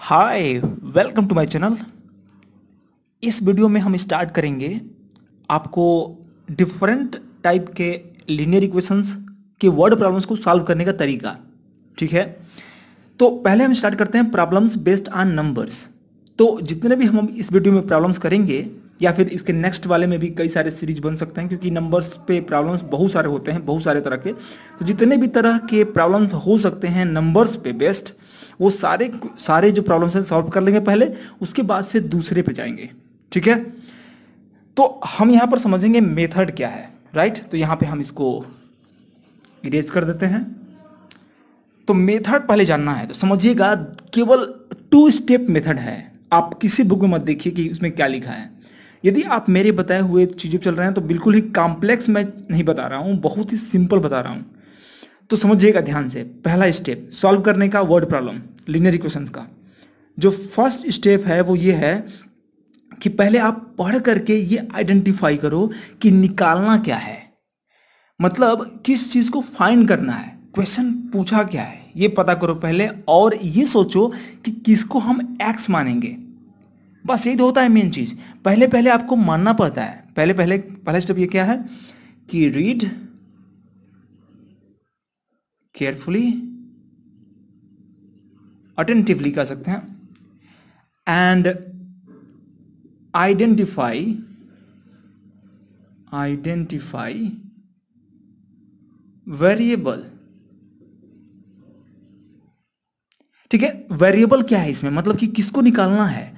Hi, welcome to my channel. इस video में हम स्टार्ट करेंगे आपको डिफरेंट टाइप के लीनियर इक्वेशंस के वर्ड प्रॉब्लम्स को सॉल्व करने का तरीका। ठीक है, तो पहले हम स्टार्ट करते हैं प्रॉब्लम्स बेस्ड ऑन नंबर्स। तो जितने भी हम इस वीडियो में प्रॉब्लम्स करेंगे या फिर इसके नेक्स्ट वाले में भी कई सारे सीरीज बन सकते हैं, क्योंकि नंबर्स पे प्रॉब्लम्स बहुत सारे होते हैं, बहुत सारे तरह के। तो जितने भी तरह के प्रॉब्लम्स हो सकते हैं नंबर्स पे बेस्ड, वो सारे सारे जो प्रॉब्लम्स हैं सॉल्व कर लेंगे पहले, उसके बाद से दूसरे पे जाएंगे। ठीक है, तो हम यहाँ पर समझेंगे मेथड क्या है। राइट, तो यहाँ पे हम इसको इरेज कर देते हैं। तो मेथड पहले जानना है तो समझिएगा, केवल 2 स्टेप मेथड है। आप किसी बुक में मत देखिए कि उसमें क्या लिखा है। यदि आप मेरे बताए हुए चीज़ें चल रहे हैं तो बिल्कुल ही कॉम्प्लेक्स मैं नहीं बता रहा हूँ, बहुत ही सिंपल बता रहा हूँ। तो समझिएगा ध्यान से। पहला स्टेप सॉल्व करने का वर्ड प्रॉब्लम लीनियर इक्वेशंस का, जो फर्स्ट स्टेप है वो ये है कि पहले आप पढ़ करके ये आइडेंटिफाई करो कि निकालना क्या है, मतलब किस चीज को फाइंड करना है, क्वेश्चन पूछा क्या है, ये पता करो पहले। और ये सोचो कि किसको हम एक्स मानेंगे। बस यही तो होता है मेन चीज। पहले पहले आपको मानना पड़ता है। पहला स्टेप ये क्या है कि रीड केयरफुली, अटेंटिवली कह सकते हैं, एंड आइडेंटिफाई वेरिएबल। ठीक है, वेरिएबल क्या है इसमें, मतलब कि किसको निकालना है।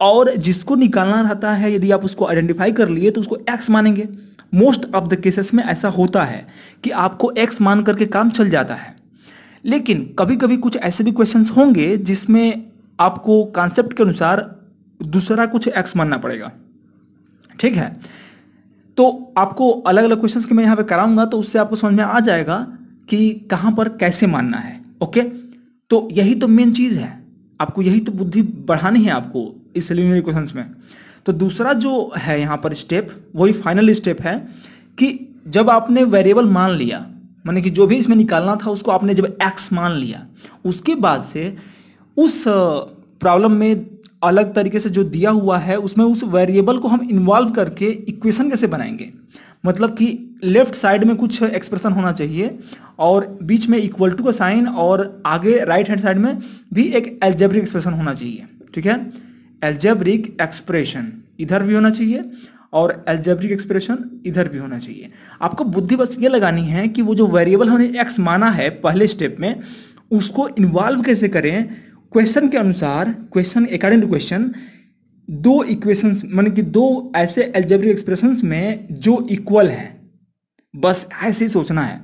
और जिसको निकालना रहता है यदि आप उसको आइडेंटिफाई कर लिए तो उसको एक्स मानेंगे। मोस्ट ऑफ द केसेस में ऐसा होता है कि आपको एक्स मान करके काम चल जाता है। लेकिन कभी कभी कुछ ऐसे भी क्वेश्चंस होंगे जिसमें आपको कॉन्सेप्ट के अनुसार दूसरा कुछ एक्स मानना पड़ेगा। ठीक है, तो आपको अलग अलग क्वेश्चंस के मैं यहाँ पे कराऊंगा, तो उससे आपको समझ में आ जाएगा कि कहाँ पर कैसे मानना है। ओके, तो यही तो मेन चीज है, आपको यही तो बुद्धि बढ़ानी है आपको इस लीनियर इक्वेशंस में। तो दूसरा जो है यहाँ पर स्टेप, वही फाइनल स्टेप है कि जब आपने वेरिएबल मान लिया, माने कि जो भी इसमें निकालना था उसको आपने जब एक्स मान लिया, उसके बाद से उस प्रॉब्लम में अलग तरीके से जो दिया हुआ है उसमें उस वेरिएबल को हम इन्वॉल्व करके इक्वेशन कैसे बनाएंगे। मतलब कि लेफ्ट साइड में कुछ एक्सप्रेशन होना चाहिए और बीच में इक्वल टू का साइन, और आगे राइट हैंड साइड में भी एक एल्जेब्रिक एक्सप्रेशन होना चाहिए। ठीक है, एल्जेब्रिक एक्सप्रेशन इधर भी होना चाहिए और एल्जेब्रिक एक्सप्रेशन इधर भी होना चाहिए। आपको बुद्धि बस ये लगानी है कि वो जो वेरिएबल हमने एक्स माना है पहले स्टेप में, उसको इन्वॉल्व कैसे करें क्वेश्चन के अनुसार, क्वेश्चन अकॉर्डिंग टू क्वेश्चन। दो इक्वेशंस माने कि दो ऐसे एल्जेब्रिक एक्सप्रेशंस में जो इक्वल हैं, बस ऐसे ही सोचना है।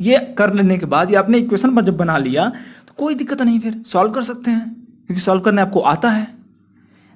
ये कर लेने के बाद, ये आपने इक्वेशन पर जब बना लिया तो कोई दिक्कत नहीं, फिर सॉल्व कर सकते हैं क्योंकि सॉल्व करने आपको आता है।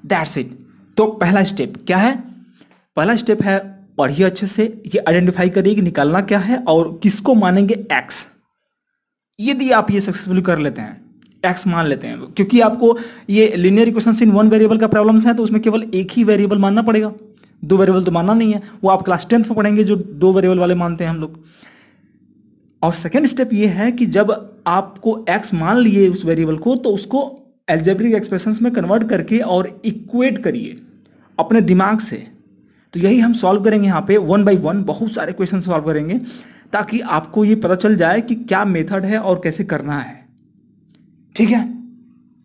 That's it. तो पहला स्टेप क्या है, पहला स्टेप है पढ़िए अच्छे से, ये आइडेंटिफाई करिए कि निकालना क्या है और किसको मानेंगे एक्स। यदि आप ये सक्सेसफुली कर लेते हैं, एक्स मान लेते हैं, क्योंकि आपको ये linear equations in one variable का प्रॉब्लम्स है, तो उसमें केवल एक ही वेरिएबल मानना पड़ेगा, दो वेरिएबल तो मानना नहीं है। वो आप क्लास 10th में पढ़ेंगे जो दो वेरिएबल वाले मानते हैं हम लोग। और सेकेंड स्टेप ये है कि जब आपको एक्स मान लिए उस वेरिएबल को, तो उसको एल्जेब्रिक एक्सप्रेशंस में कन्वर्ट करके और इक्वेट करिए अपने दिमाग से। तो यही हम सॉल्व करेंगे यहाँ पे, वन बाय वन बहुत सारे क्वेश्चन सॉल्व करेंगे, ताकि आपको ये पता चल जाए कि क्या मेथड है और कैसे करना है। ठीक है,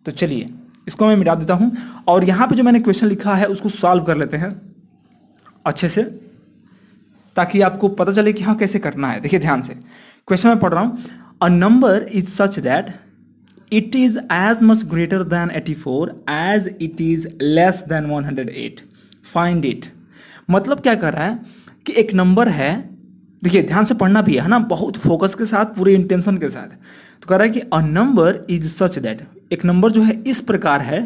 तो चलिए इसको मैं मिटा देता हूं और यहां पे जो मैंने क्वेश्चन लिखा है उसको सॉल्व कर लेते हैं अच्छे से, ताकि आपको पता चले कि हाँ कैसे करना है। देखिए ध्यान से, क्वेश्चन मैं पढ़ रहा हूं। A number is such that it is as much greater than 84 as it is less than 108, find it. मतलब क्या कर रहा है कि एक नंबर है, देखिए ध्यान से पढ़ना भी है ना, बहुत फोकस के साथ, पूरे इंटेंशन के साथ। तो कह रहा है कि a number is such that, एक नंबर जो है इस प्रकार है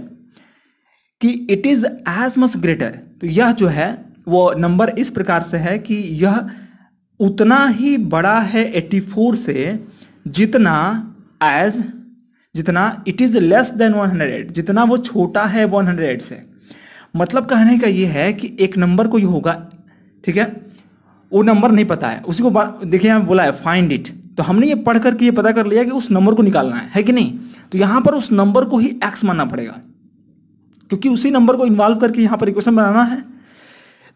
कि it is as much greater, तो यह जो है वो नंबर इस प्रकार से है कि यह उतना ही बड़ा है 84 से, जितना इट इज लेस देन 108, जितना वो छोटा है 108 से। मतलब कहने का ये है कि एक नंबर को ये होगा, ठीक है, वो नंबर नहीं पता है, उसी को देखिए यहाँ बोला है फाइंड इट, तो हमने ये पढ़ करके ये पता कर लिया कि उस नंबर को निकालना है कि नहीं। तो यहां पर उस नंबर को ही एक्स मानना पड़ेगा, क्योंकि उसी नंबर को इन्वॉल्व करके यहां पर इक्वेशन बनाना है।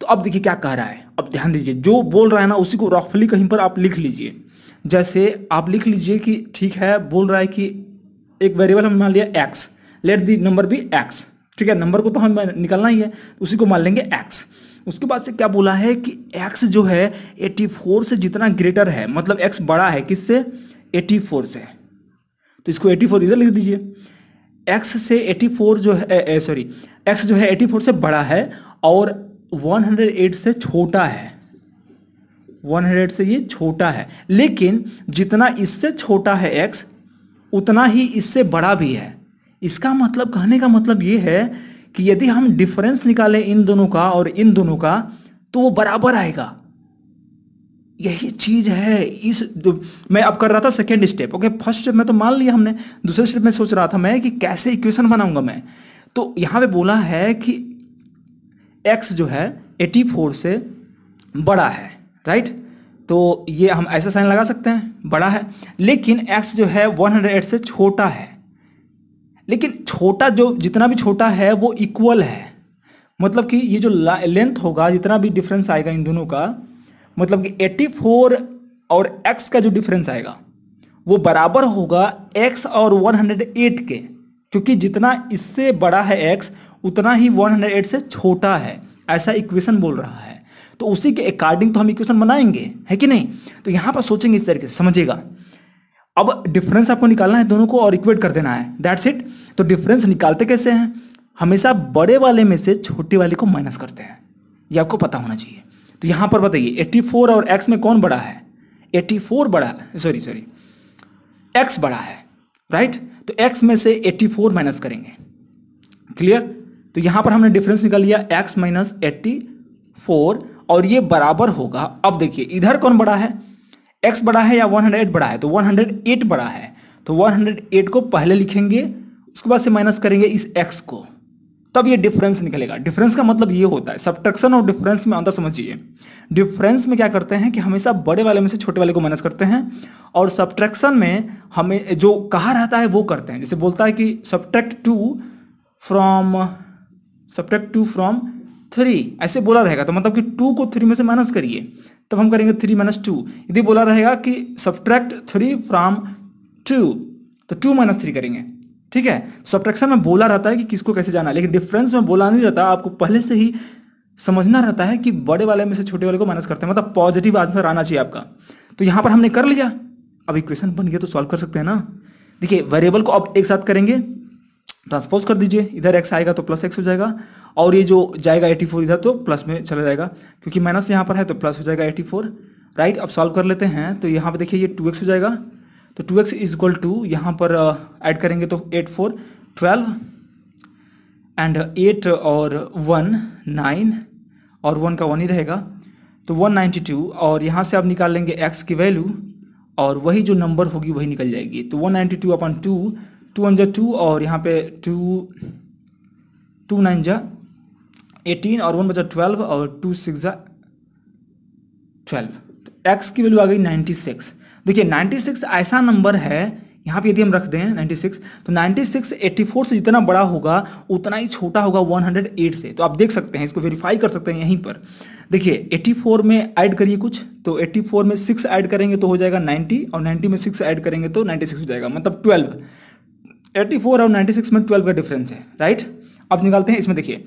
तो अब देखिए क्या कह रहा है, अब ध्यान दीजिए, जो बोल रहा है ना उसी को रफली कहीं पर आप लिख लीजिए। जैसे आप लिख लीजिए कि ठीक है, बोल रहा है कि एक वेरिएबल हम मान लिया एक्स, लेट दी नंबर भी एक्स, ठीक है, नंबर को तो हम निकालना ही है, उसी को मान लेंगे एक्स। उसके बाद से क्या बोला है कि x जो है 84 से जितना ग्रेटर है, मतलब x बड़ा है किससे, 84 से, तो इसको 84 इधर लिख दीजिए। x से 84 जो है सॉरी x जो है 84 से बड़ा है और 108 से छोटा है, 100 से ये छोटा है, लेकिन जितना इससे छोटा है x उतना ही इससे बड़ा भी है। इसका मतलब, कहने का मतलब ये है कि यदि हम डिफरेंस निकालें इन दोनों का और इन दोनों का तो वो बराबर आएगा। यही चीज है इस मैं अब कर रहा था second step. Okay, first step में तो मान लिया हमने, दूसरे स्टेप में सोच रहा था मैं कि कैसे इक्वेशन बनाऊंगा मैं। तो यहां पे बोला है कि x जो है 84 से बड़ा है, राइट, तो ये हम ऐसा साइन लगा सकते हैं, बड़ा है, लेकिन x जो है 108 से छोटा है। लेकिन छोटा, जो जितना भी छोटा है वो इक्वल है, मतलब कि ये जो लेंथ होगा, जितना भी डिफरेंस आएगा इन दोनों का, मतलब कि 84 और x का जो डिफरेंस आएगा वो बराबर होगा x और 108 के, क्योंकि जितना इससे बड़ा है x उतना ही 108 से छोटा है, ऐसा इक्वेशन बोल रहा है। तो उसी के अकॉर्डिंग तो हम इक्वेशन बनाएंगे, है कि नहीं। तो यहां पर सोचेंगे इस तरीके से, समझिएगा। अब डिफरेंस आपको निकालना है दोनों को और इक्वेट कर देना है, दैट्स इट। तो डिफरेंस निकालते कैसे हैं, हमेशा बड़े वाले में से छोटे वाले को माइनस करते हैं, ये आपको पता होना चाहिए। तो यहां पर बताइए 84 और x में कौन बड़ा है, 84 बड़ा है, सॉरी x बड़ा है, राइट। तो x में से 84 माइनस करेंगे, क्लियर। तो यहां पर हमने डिफरेंस निकाल लिया x माइनस 84 और ये बराबर होगा, अब देखिए इधर कौन बड़ा है, x बड़ा है या 108 बड़ा है, तो 108 बड़ा है, तो 108 को पहले लिखेंगे, उसके बाद से माइनस करेंगे इस x को, तब ये डिफरेंस निकलेगा। डिफरेंस का मतलब ये होता है, सब्ट्रैक्शन और डिफरेंस में अंतर समझिए। डिफरेंस में क्या करते हैं कि हमेशा बड़े वाले में से छोटे वाले को माइनस करते हैं, और सब्ट्रैक्शन में हमें जो कहा रहता है वो करते हैं। जैसे बोलता है कि सब्ट्रैक्ट 2 फ्रॉम 3, ऐसे बोला रहेगा, तो मतलब कि 2 को 3 में से माइनस करिए, तब हम करेंगे 3 - 2। यदि बोला रहेगा कि सब्ट्रैक्ट 3 फ्रॉम 2, तो 2 - 3 करेंगे, ठीक है। सब्ट्रैक्शन में बोला रहता है कि किसको कैसे जाना है, लेकिन डिफरेंस में बोला नहीं रहता, आपको पहले से ही समझना रहता है कि बड़े वाले में से छोटे वाले को माइनस करते हैं, मतलब पॉजिटिव आंसर आना चाहिए आपका। तो यहां पर हमने कर लिया, अब इक्वेशन बन गया तो सॉल्व कर सकते हैं ना। देखिए वेरिएबल को अब एक साथ करेंगे, ट्रांसपोज कर दीजिए, इधर x आएगा तो प्लस x हो जाएगा, और ये जो जाएगा 84 इधर तो प्लस में चला जाएगा, क्योंकि माइनस यहाँ पर है तो प्लस हो जाएगा 84, राइट। अब सॉल्व कर लेते हैं, तो यहाँ पर देखिए ये 2x हो जाएगा, तो 2x इज इक्वल टू, यहाँ पर ऐड करेंगे तो 8 4 12 एंड 8 और 1 9 और 1 का 1 ही रहेगा, तो 192, और यहाँ से आप निकाल लेंगे x की वैल्यू और वही जो नंबर होगी वही निकल जाएगी। तो 192/2, 2 1 जा 2 और यहाँ पे 2 9 जा 18 और 1 बचा 12 और 2 6 जा 12, तो x की वैल्यू आ गई 96। देखिए 96 ऐसा नंबर है, यहाँ पे यदि हम रख दें 96, तो 96 84 से जितना बड़ा होगा उतना ही छोटा होगा 108 से। तो आप देख सकते हैं, इसको वेरीफाई कर सकते हैं यहीं पर। देखिए 84 में ऐड करिए कुछ, तो 84 में 6 ऐड करेंगे तो हो जाएगा 90, और 90 में 6 ऐड करेंगे तो 96 हो जाएगा, मतलब 12। 84 और 96 में 12 का डिफरेंस है, राइट। अब निकालते हैं, इसमें देखिए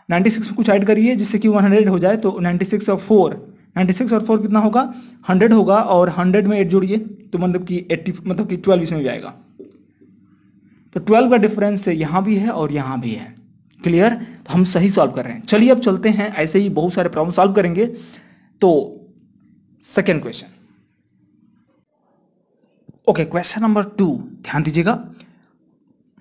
96 में कुछ ऐड करिए जिससे कि 100 हो जाए, तो 96 और 4 कितना होगा, 100 होगा, और 100 में 8 जोड़िए तो मतलब कि 80, मतलब कि 12 इसमें जाएगा। तो 12 का डिफरेंस यहाँ भी है और यहाँ भी है, क्लियर। तो हम सही सॉल्व कर रहे हैं। चलिए अब चलते हैं, ऐसे ही बहुत सारे प्रॉब्लम सॉल्व करेंगे। तो second question, okay, question number 2, ध्यान दीजिएगा।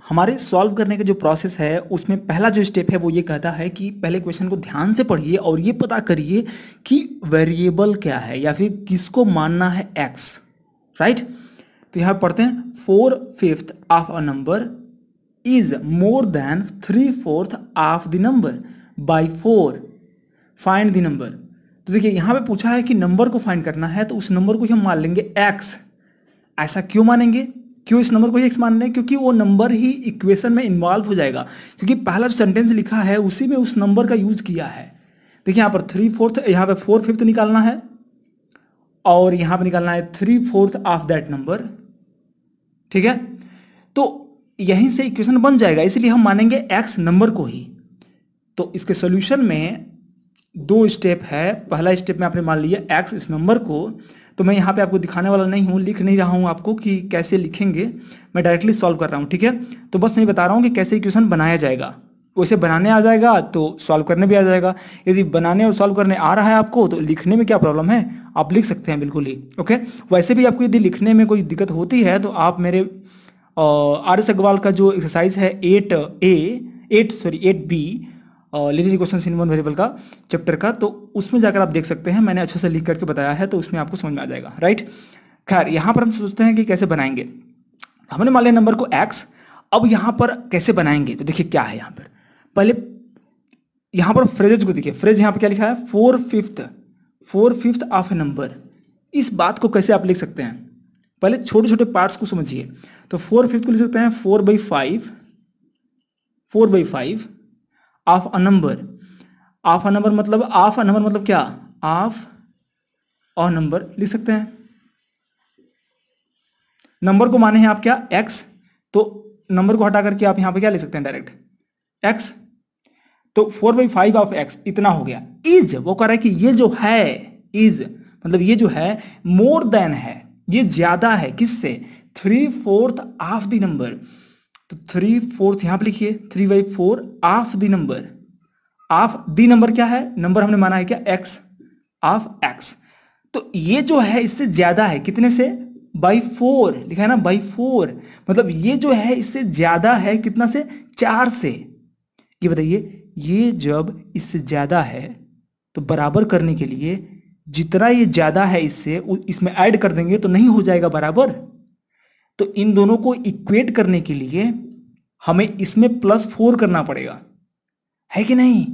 हमारे सॉल्व करने का जो प्रोसेस है उसमें पहला जो स्टेप है वो ये कहता है कि पहले क्वेश्चन को ध्यान से पढ़िए और ये पता करिए कि वेरिएबल क्या है या फिर किसको मानना है x, राइट। तो यहां पढ़ते हैं 4/5 of a number is more than 3/4 of the number by 4, find the number. तो देखिए यहां पे पूछा है कि नंबर को फाइंड करना है, तो उस नंबर को हम मान लेंगे x। ऐसा क्यों मानेंगे, क्यों इस नंबर को ही x मान रहे हैं? क्योंकि वो नंबर ही इक्वेशन में इन्वॉल्व हो जाएगा, क्योंकि पहला जो सेंटेंस लिखा है उसी में उस नंबर का यूज किया है। देखिए यहाँ पर 3/4, यहाँ पे 4/5 निकालना है और यहाँ पे निकालना है 3/4 ऑफ दैट नंबर, ठीक है। तो यहीं से इक्वेशन बन जाएगा, इसलिए हम मानेंगे x नंबर को ही। तो इसके सॉल्यूशन में दो स्टेप है। पहला स्टेप में आपने मान लिया x इस नंबर को, तो मैं यहाँ पे आपको दिखाने वाला नहीं हूँ, लिख नहीं रहा हूँ आपको कि कैसे लिखेंगे, मैं डायरेक्टली सॉल्व कर रहा हूँ, ठीक है। तो बस मैं बता रहा हूँ कि कैसे इक्वेशन बनाया जाएगा। वैसे बनाने आ जाएगा तो सॉल्व करने भी आ जाएगा। यदि बनाने और सॉल्व करने आ रहा है आपको तो लिखने में क्या प्रॉब्लम है, आप लिख सकते हैं बिल्कुल ही, ओके। वैसे भी आपको यदि लिखने में कोई दिक्कत होती है तो आप मेरे RS अग्रवाल का जो एक्सरसाइज है 8B linear equations in one variable का चैप्टर का, तो उसमें जाकर आप देख सकते हैं, मैंने अच्छे से लिख करके बताया है, तो उसमें आपको समझ में आ जाएगा, राइट। खैर यहाँ पर हम सोचते हैं कि कैसे बनाएंगे। हमने मान लिया नंबर को x, अब यहाँ पर कैसे बनाएंगे, तो देखिए क्या है यहाँ पर। पहले यहाँ पर फ्रेजेज को देखिए, फ्रेज यहाँ पर क्या लिखा है, 4/5 ऑफ ए नंबर। इस बात को कैसे आप लिख सकते हैं, पहले छोटे छोटे पार्ट्स को समझिए। तो 4/5 को लिख सकते हैं 4/5 of a number. Of a number मतलब क्या, ऑफ अ नंबर लिख सकते हैं। नंबर को माने हैं आप क्या, x, तो नंबर को हटा करके आप यहां पे क्या लिख सकते हैं, डायरेक्ट x। तो 4/5 ऑफ x इतना हो गया। इज, वो कह रहा है कि ये जो है, इज मतलब ये जो है मोर देन है, ये ज्यादा है किससे, 3/4 ऑफ द नंबर। तो 3/4 यहां पे लिखिए, 3/4 of the number. Of the number क्या है, नंबर हमने माना है क्या, x, ऑफ x। तो ये जो है इससे ज्यादा है, कितने से, बाई 4 लिखा है ना, बाई 4। मतलब ये जो है इससे ज्यादा है, कितना से, 4 से। ये बताइए, ये जब इससे ज्यादा है तो बराबर करने के लिए जितना ये ज्यादा है इससे इसमें ऐड कर देंगे तो नहीं हो जाएगा बराबर। तो इन दोनों को इक्वेट करने के लिए हमें इसमें +4 करना पड़ेगा, है कि नहीं।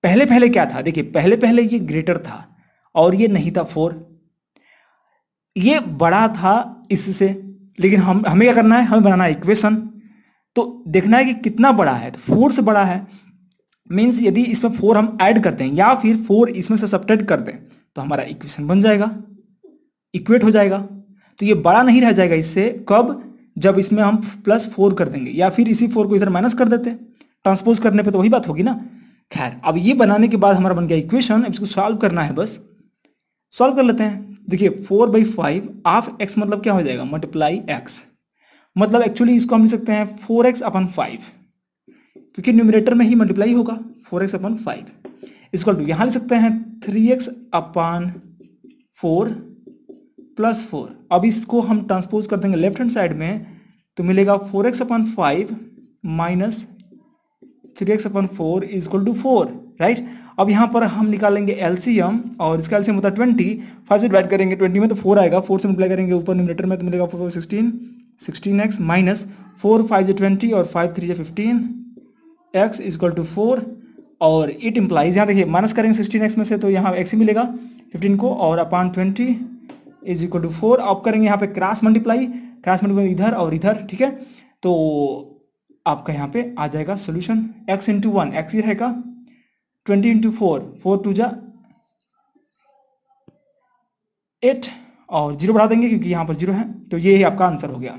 पहले पहले क्या था, देखिए पहले पहले ये ग्रेटर था और ये नहीं था 4, ये बड़ा था इससे। लेकिन हमें क्या करना है, हमें बनाना है इक्वेशन। तो देखना है कि कितना बड़ा है, तो 4 से बड़ा है। मीन्स यदि इसमें 4 हम ऐड करते हैं या फिर 4 इसमें से सब्ट्रैक्ट करते हैं तो हमारा इक्वेशन बन जाएगा, इक्वेट हो जाएगा। तो ये बड़ा नहीं रह जाएगा इससे, कब, जब इसमें हम +4 कर देंगे, या फिर इसी 4 को इधर माइनस कर देते हैं, ट्रांसपोज करने पे तो वही बात होगी ना। खैर, अब ये बनाने के बाद हमारा बन गया इक्वेशन। अब इसको सॉल्व करना है, बस सॉल्व कर लेते हैं। देखिए 4/5 ऑफ x मतलब क्या हो जाएगा, मल्टीप्लाई x। मतलब एक्चुअली इसको हम लिख सकते हैं 4x/5, क्योंकि न्यूमरेटर में ही मल्टीप्लाई होगा, 4x/5 इक्वल टू यहां लिख सकते हैं 3x/4 +4। अब इसको हम ट्रांसपोज कर देंगे लेफ्ट हैंड साइड में, तो मिलेगा 4x/5 minus 3x/4 equal to 4, right. अब यहां पर हम निकालेंगे एलसीएम, और इसका एलसीएम होता है 20। 5 से डिवाइड करेंगे 20 में तो 4 आएगा, 4 से मल्टीप्लाई करेंगे ऊपर न्यूमरेटर में तो मिलेगा 4 16x माइनस 4 5 20 और 5 3 15 x इक्वल टू 4। और इट इम्प्लाइज, यहाँ देखिए माइनस करेंगे 16x में से तो यहाँ x ही मिलेगा 15 को, और अपॉन 20 इज इक्वल टू 4। अब करेंगे यहाँ पे क्रॉस मल्टीप्लाई इधर और इधर, ठीक है। तो आपका यहाँ पे आ जाएगा सोल्यूशन, x इंटू 1 x ही रहेगा, 20 इंटू 4 4 2 जा 8, और 0 बढ़ा देंगे क्योंकि यहाँ पर 0 है। तो ये ही आपका आंसर हो गया।